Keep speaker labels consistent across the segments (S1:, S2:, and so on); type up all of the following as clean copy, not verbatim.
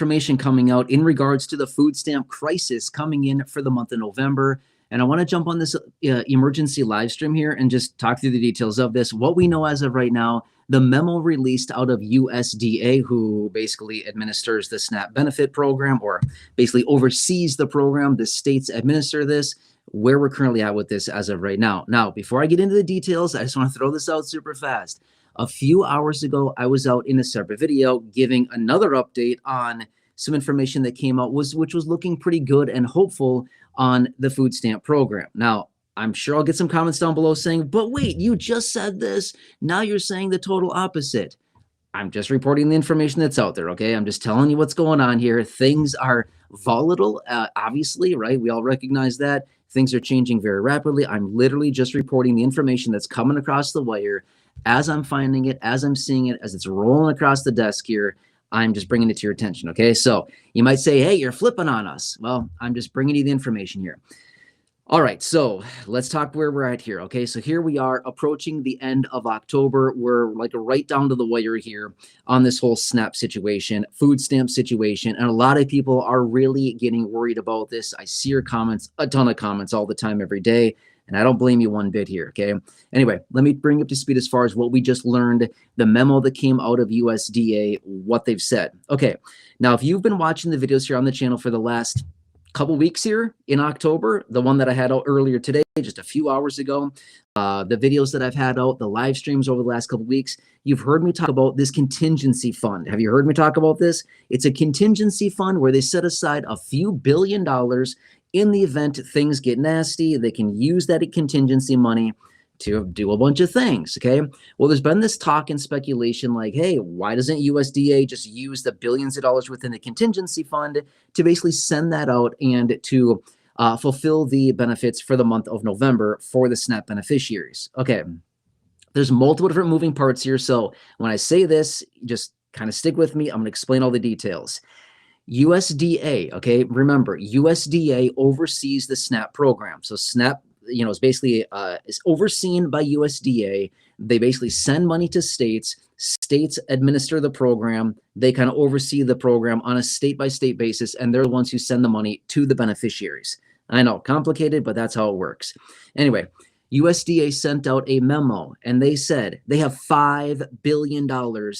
S1: information coming out in regards to the food stamp crisis coming in for the month of November. And I want to jump on this emergency live stream here and just talk through the details of this. What we know as of right now, the memo released out of USDA, who basically administers the SNAP benefit program or basically oversees the program. The states administer this, where we're currently at with this as of right now. Now, before I get into the details, I just want to throw this out super fast. A few hours ago, I was out in a separate video giving another update on some information that came out, which was looking pretty good and hopeful on the food stamp program. Now, I'm sure I'll get some comments down below saying, but wait, you just said this. Now you're saying the total opposite. I'm just reporting the information that's out there, okay? I'm just telling you what's going on here. Things are volatile, obviously, right? We all recognize that. Things are changing very rapidly. I'm literally just reporting the information that's coming across the wire as I'm finding it, as I'm seeing it, as it's rolling across the desk here. I'm just bringing it to your attention, okay? So you might say, hey, you're flipping on us. Well, I'm just bringing you the information here. All right, so let's talk where we're at here, okay? So here we are approaching the end of October. We're like right down to the wire here on this whole SNAP situation, food stamp situation, and a lot of people are really getting worried about this. I see your comments, a ton of comments all the time, every day, and I don't blame you one bit here, okay? Anyway, let me bring up to speed as far as what we just learned, the memo that came out of USDA, what they've said. Okay, now if you've been watching the videos here on the channel for the last couple weeks here in October, the one that I had out earlier today, just a few hours ago, the videos that I've had out, the live streams over the last couple weeks, you've heard me talk about this contingency fund. Have you heard me talk about this? It's a contingency fund where they set aside a few $1 billion in the event things get nasty. They can use that contingency money to do a bunch of things, okay? Well, there's been this talk and speculation like, hey, why doesn't USDA just use the billions of dollars within the contingency fund to basically send that out and to fulfill the benefits for the month of November for the SNAP beneficiaries? Okay, there's multiple different moving parts here. So when I say this, just kind of stick with me. I'm going to explain all the details. USDA, okay, remember, USDA oversees the SNAP program. So SNAP, you know, it's basically is overseen by USDA. They basically send money to states. States administer the program. They kind of oversee the program on a state-by-state basis, and they're the ones who send the money to the beneficiaries. I know, complicated, but that's how it works. Anyway, USDA sent out a memo, and they said they have $5 billion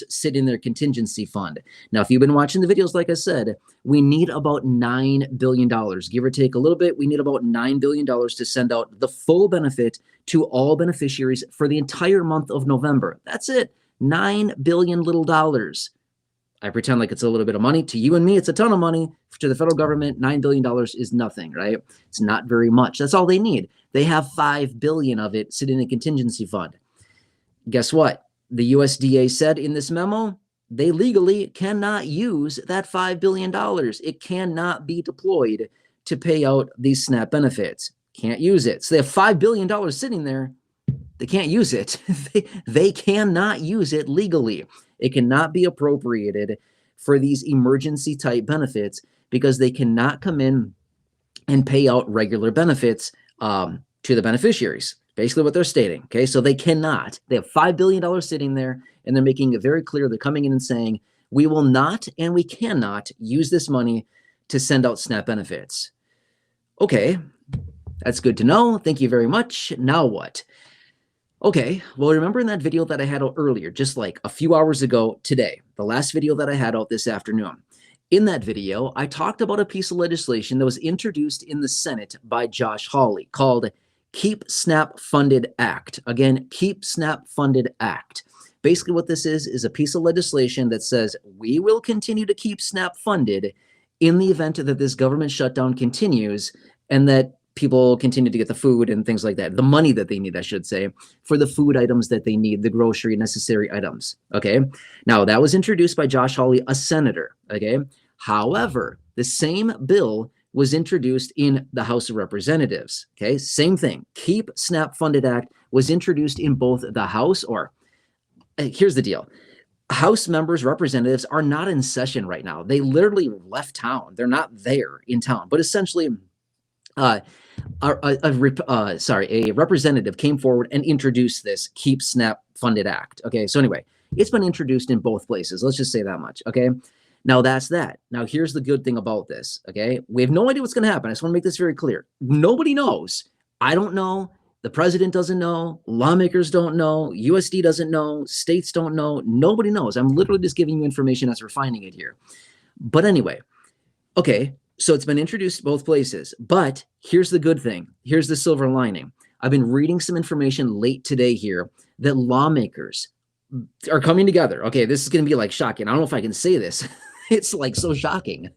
S1: sitting in their contingency fund. Now, if you've been watching the videos, like I said, we need about $9 billion, give or take a little bit. We need about $9 billion to send out the full benefit to all beneficiaries for the entire month of November. That's it, $9 billion little dollars. I pretend like it's a little bit of money. To you and me, it's a ton of money. To the federal government, $9 billion is nothing, right? It's not very much. That's all they need. They have $5 billion of it sitting in a contingency fund. Guess what? The USDA said in this memo, they legally cannot use that $5 billion. It cannot be deployed to pay out these SNAP benefits. Can't use it. So they have $5 billion sitting there. They can't use it. They cannot use it legally. It cannot be appropriated for these emergency type benefits because they cannot come in and pay out regular benefits to the beneficiaries. Basically what they're stating, okay? So they cannot. They have $5 billion sitting there, and they're making it very clear. They're coming in and saying, we will not and we cannot use this money to send out SNAP benefits. Okay, that's good to know. Thank you very much. Now what? Okay, well, remember in that video that I had out earlier, just like a few hours ago today, the last video that I had out this afternoon, in that video, I talked about a piece of legislation that was introduced in the Senate by Josh Hawley called Keep SNAP Funded Act. Again, Keep SNAP Funded Act. Basically what this is a piece of legislation that says we will continue to keep SNAP funded in the event that this government shutdown continues and that people continue to get the food and things like that, the money that they need, I should say, for the food items that they need, the grocery necessary items, okay? Now, that was introduced by Josh Hawley, a senator, okay? However, the same bill was introduced in the House of Representatives, okay? Same thing. Keep SNAP Funded Act was introduced in both the House or, here's the deal. House members, representatives are not in session right now. They literally left town. They're not there in town, but essentially, a representative came forward and introduced this Keep SNAP Funded Act. Okay, so anyway, it's been introduced in both places. Let's just say that much, okay? Now that's that. Now here's the good thing about this, okay? We have no idea what's going to happen. I just want to make this very clear. Nobody knows. I don't know. The president doesn't know. Lawmakers don't know. USD doesn't know. States don't know. Nobody knows. I'm literally just giving you information as we're finding it here. But anyway, okay, so it's been introduced both places. But here's the good thing. Here's the silver lining. I've been reading some information late today here that lawmakers are coming together. Okay, this is going to be like shocking. I don't know if I can say this. It's like so shocking.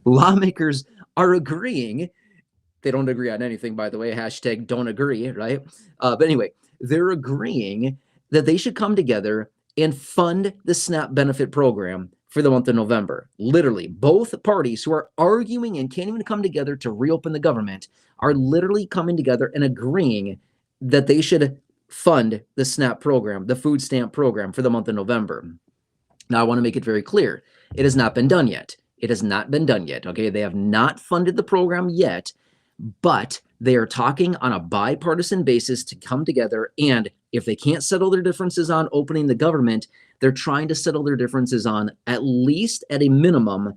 S1: Lawmakers are agreeing. They don't agree on anything, by the way. Hashtag don't agree, right? But anyway, they're agreeing that they should come together and fund the SNAP benefit program for the month of November. Literally, both parties who are arguing and can't even come together to reopen the government are literally coming together and agreeing that they should fund the SNAP program, the food stamp program for the month of November. Now, I want to make it very clear. It has not been done yet. It has not been done yet, okay? They have not funded the program yet, but they are talking on a bipartisan basis to come together, and if they can't settle their differences on opening the government, they're trying to settle their differences on, at least at a minimum,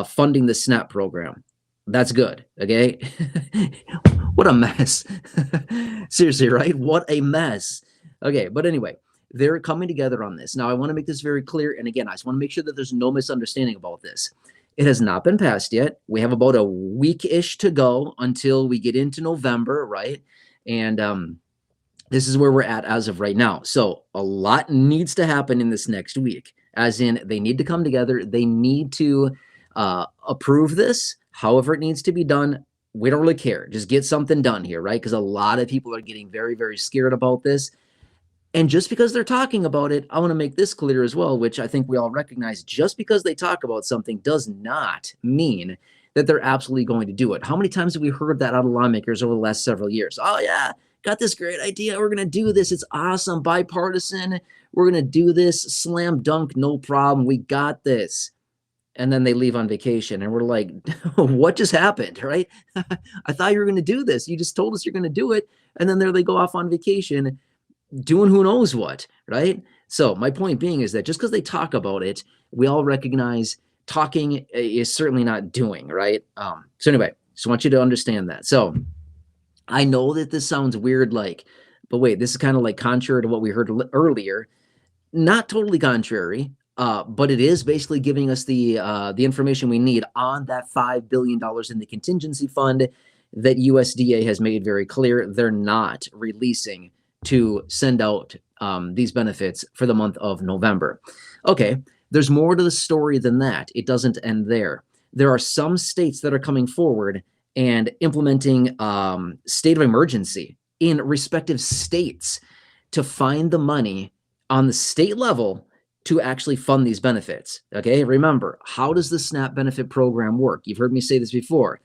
S1: funding the SNAP program. That's good, okay? What a mess. Seriously, right? What a mess. Okay, but anyway, they're coming together on this. Now, I want to make this very clear, and again, I just want to make sure that there's no misunderstanding about this. It has not been passed yet. We have about a week-ish to go until we get into November, right? And this is where we're at as of right now. So a lot needs to happen in this next week, as in they need to come together. They need to approve this, however it needs to be done. We don't really care. Just get something done here, right? Because a lot of people are getting very, very scared about this. And just because they're talking about it, I want to make this clear as well, which I think we all recognize. Just because they talk about something does not mean that they're absolutely going to do it. How many times have we heard that out of lawmakers over the last several years? Oh, yeah, got this great idea. We're going to do this. It's awesome, bipartisan. We're going to do this. Slam dunk, no problem. We got this. And then they leave on vacation. And we're like, what just happened, right? I thought you were going to do this. You just told us you're going to do it. And then there they go off on vacation doing who knows what, right? So my point being is that just because they talk about it, we all recognize talking is certainly not doing, right? So anyway, just want you to understand that. So I know that this sounds weird, but wait, this is kind of like contrary to what we heard earlier. Not totally contrary, but it is basically giving us the information we need on that $5 billion in the contingency fund that USDA has made very clear they're not releasing to send out these benefits for the month of November. Okay, there's more to the story than that. It doesn't end there. There are some states that are coming forward and implementing state of emergency in respective states to find the money on the state level to actually fund these benefits. Okay, remember, how does the SNAP benefit program work? You've heard me say this before.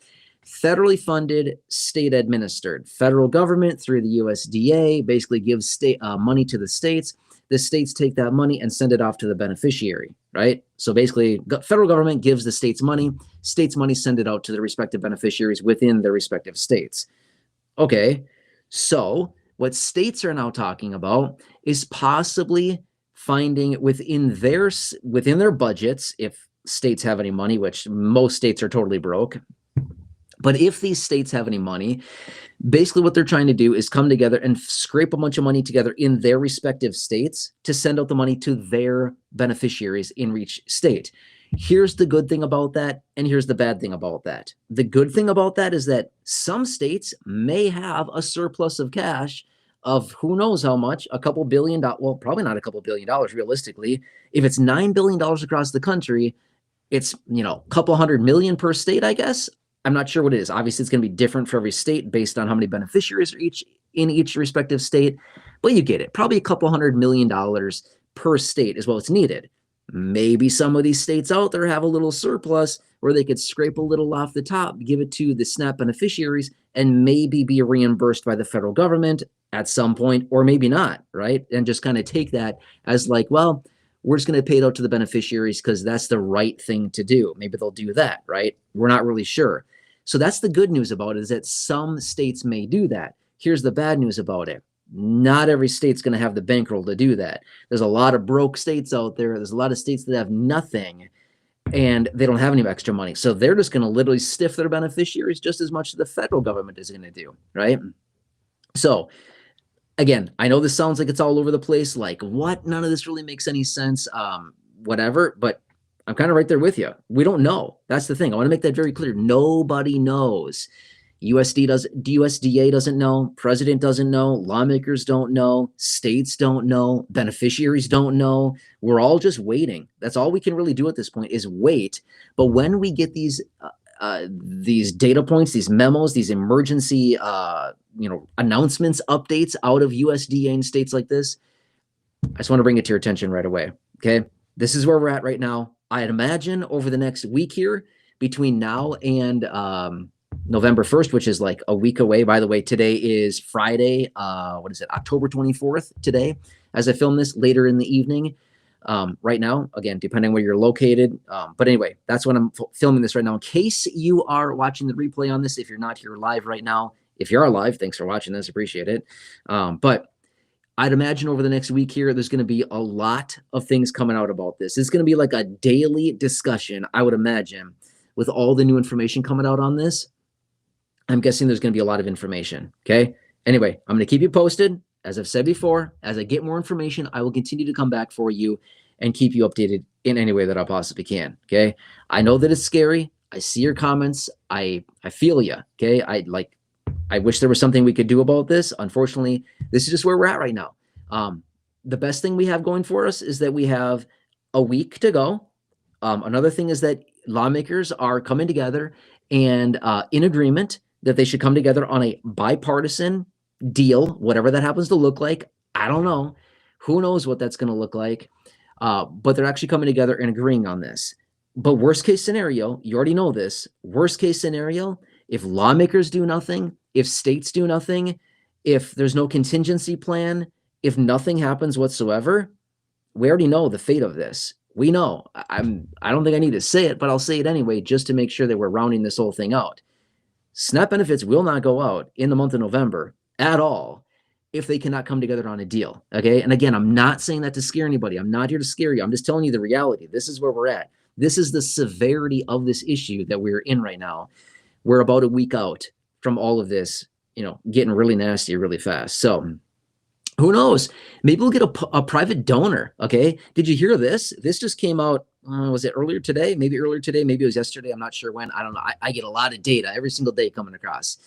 S1: Federally funded, state administered. Federal government through the USDA basically gives state money to the states. The states take that money and send it off to the beneficiary, right? So basically, federal government gives the states money send it out to the respective beneficiaries within their respective states. Okay, so what states are now talking about is possibly finding within their budgets, if states have any money, which most states are totally broke. But if these states have any money, basically what they're trying to do is come together and scrape a bunch of money together in their respective states to send out the money to their beneficiaries in each state. Here's the good thing about that, and here's the bad thing about that. The good thing about that is that some states may have a surplus of cash of who knows how much, a couple $1 billion, well, probably not a couple $1 billion realistically. If it's $9 billion across the country, it's, a couple $100 million per state, I guess. I'm not sure what it is. Obviously, it's going to be different for every state based on how many beneficiaries are in each respective state, but you get it. Probably a couple $100 million per state is what's needed. Maybe some of these states out there have a little surplus where they could scrape a little off the top, give it to the SNAP beneficiaries, and maybe be reimbursed by the federal government at some point, or maybe not, right? And just kind of take that as like, well, we're just going to pay it out to the beneficiaries because that's the right thing to do. Maybe they'll do that, right? We're not really sure. So that's the good news about it, is that some states may do that. Here's the bad news about it. Not every state's going to have the bankroll to do that. There's a lot of broke states out there. There's a lot of states that have nothing. and they don't have any extra money. So they're just going to literally stiff their beneficiaries just as much as the federal government is going to do, right? So again, I know this sounds like it's all over the place. Like, what? None of this really makes any sense. Whatever, but I'm kind of right there with you. We don't know. That's the thing. I want to make that very clear. Nobody knows. USDA doesn't know. President doesn't know. Lawmakers don't know. States don't know. Beneficiaries don't know. We're all just waiting. That's all we can really do at this point is wait. But when we get these data points, these memos, these emergency announcements, updates out of USDA and states like this, I just want to bring it to your attention right away. Okay, this is where we're at right now. I'd imagine over the next week here, between now and November 1st, which is like a week away. By the way, today is Friday. What is it? October 24th today, as I film this later in the evening. Right now, again, depending where you're located. But anyway, that's when I'm filming this right now. In case you are watching the replay on this, if you're not here live right now, if you are live, thanks for watching this. Appreciate it. But I'd imagine over the next week here, there's going to be a lot of things coming out about this. It's going to be like a daily discussion, I would imagine, with all the new information coming out on this. I'm guessing there's going to be a lot of information. Okay. Anyway, I'm going to keep you posted. As I've said before, as I get more information, I will continue to come back for you and keep you updated in any way that I possibly can. Okay. I know that it's scary. I see your comments. I feel you. Okay. I wish there was something we could do about this. Unfortunately, this is just where we're at right now. The best thing we have going for us is that we have a week to go. Another thing is that lawmakers are coming together and in agreement that they should come together on a bipartisan deal, whatever that happens to look like. I don't know. Who knows what that's going to look like? But they're actually coming together and agreeing on this. But worst case scenario, you already know this. Worst case scenario, if lawmakers do nothing, if states do nothing, if there's no contingency plan, if nothing happens whatsoever, we already know the fate of this. We know. I don't think I need to say it, but I'll say it anyway, just to make sure that we're rounding this whole thing out. SNAP benefits will not go out in the month of November at all if they cannot come together on a deal. Okay. And again, I'm not saying that to scare anybody. I'm not here to scare you. I'm just telling you the reality. This is where we're at. This is the severity of this issue that we're in right now. We're about a week out from all of this, getting really nasty really fast. So who knows? Maybe we'll get a private donor. Okay. Did you hear this? This just came out. Was it earlier today? Maybe earlier today. Maybe it was yesterday. I'm not sure when. I don't know. I get a lot of data every single day coming across.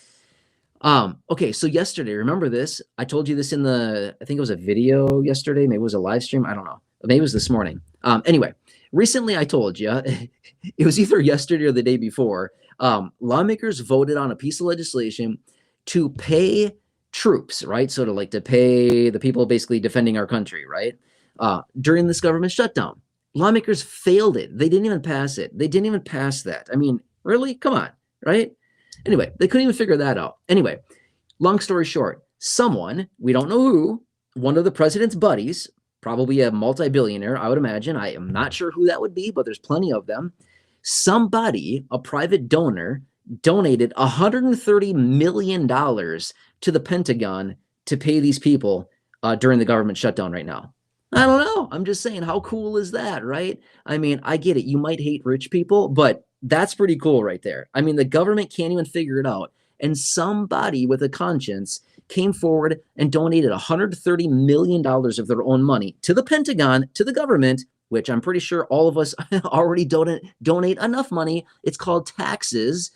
S1: Okay. So yesterday, remember this? I told you this I think it was a video yesterday. Maybe it was a live stream. I don't know. Maybe it was this morning. Anyway, recently I told you, it was either yesterday or the day before, lawmakers voted on a piece of legislation to pay troops, right? So to pay the people basically defending our country, right? During this government shutdown. Lawmakers failed it. They didn't even pass it. They didn't even pass that. I mean, really? Come on, right? Anyway, they couldn't even figure that out. Anyway, long story short, someone, we don't know who, one of the president's buddies, probably a multi-billionaire, I would imagine. I am not sure who that would be, but there's plenty of them. Somebody, a private donor, donated $130 million to the Pentagon to pay these people during the government shutdown right now. I don't know. I'm just saying, how cool is that, right? I mean, I get it. You might hate rich people, but that's pretty cool right there. I mean, the government can't even figure it out. And somebody with a conscience came forward and donated $130 million of their own money to the Pentagon, to the government, which I'm pretty sure all of us already donate enough money. It's called taxes.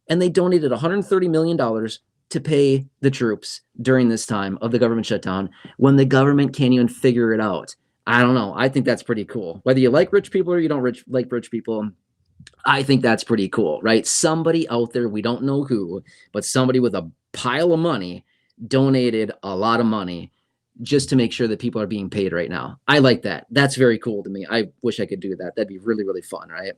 S1: And they donated $130 million to pay the troops during this time of the government shutdown when the government can't even figure it out. I don't know. I think that's pretty cool. Whether you like rich people or you don't like rich people, I think that's pretty cool, right? Somebody out there, we don't know who, but somebody with a pile of money donated a lot of money just to make sure that people are being paid right now. I like that. That's very cool to me. I wish I could do that. That'd be really, really fun, right?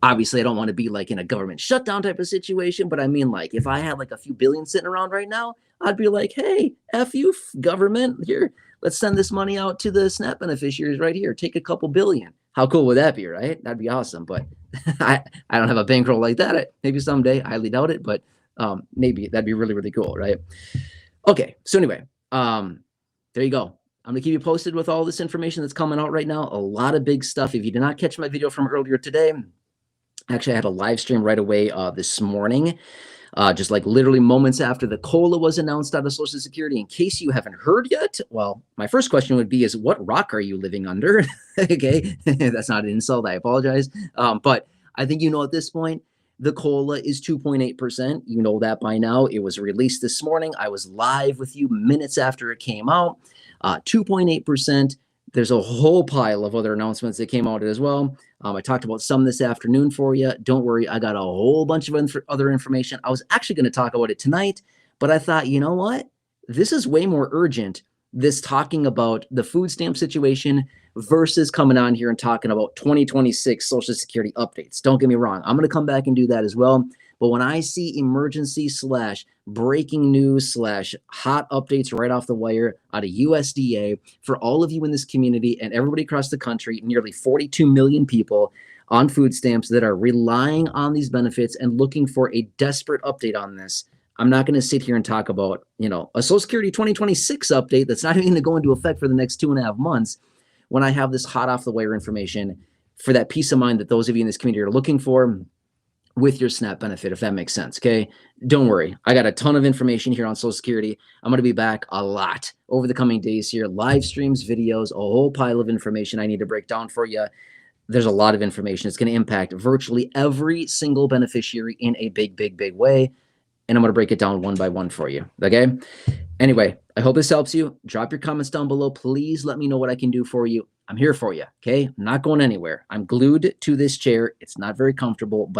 S1: Obviously, I don't want to be like in a government shutdown type of situation, but I mean, like, if I had like a few billion sitting around right now, I'd be like, hey, F you, government, here, let's send this money out to the SNAP beneficiaries right here. Take a couple billion. How cool would that be, right? That'd be awesome. But I don't have a bankroll like that. Maybe someday. I highly doubt it, but maybe that'd be really, really cool, right? Okay, so anyway, there you go. I'm gonna keep you posted with all this information that's coming out right now. A lot of big stuff. If you did not catch my video from earlier today, actually I had a live stream right away this morning. Just like literally moments after the COLA was announced out of Social Security. In case you haven't heard yet, well, my first question would be is what rock are you living under? Okay, that's not an insult. I apologize. But I think you know at this point, the COLA is 2.8%. You know that by now. It was released this morning. I was live with you minutes after it came out. 2.8%. There's a whole pile of other announcements that came out as well. I talked about some this afternoon for you. Don't worry, I got a whole bunch of other information. I was actually going to talk about it tonight, but I thought, you know what? This is way more urgent, this talking about the food stamp situation versus coming on here and talking about 2026 Social Security updates. Don't get me wrong. I'm going to come back and do that as well. But when I see emergency / breaking news / hot updates right off the wire out of USDA for all of you in this community and everybody across the country, nearly 42 million people on food stamps that are relying on these benefits and looking for a desperate update on this, I'm not going to sit here and talk about, a Social Security 2026 update that's not even going to go into effect for the next 2.5 months when I have this hot off the wire information for that peace of mind that those of you in this community are looking for with your SNAP benefit, if that makes sense, okay? Don't worry. I got a ton of information here on Social Security. I'm going to be back a lot over the coming days here. Live streams, videos, a whole pile of information I need to break down for you. There's a lot of information. It's going to impact virtually every single beneficiary in a big, big, big way. And I'm going to break it down one by one for you, okay? Anyway, I hope this helps you. Drop your comments down below. Please let me know what I can do for you. I'm here for you, okay? I'm not going anywhere. I'm glued to this chair. It's not very comfortable, but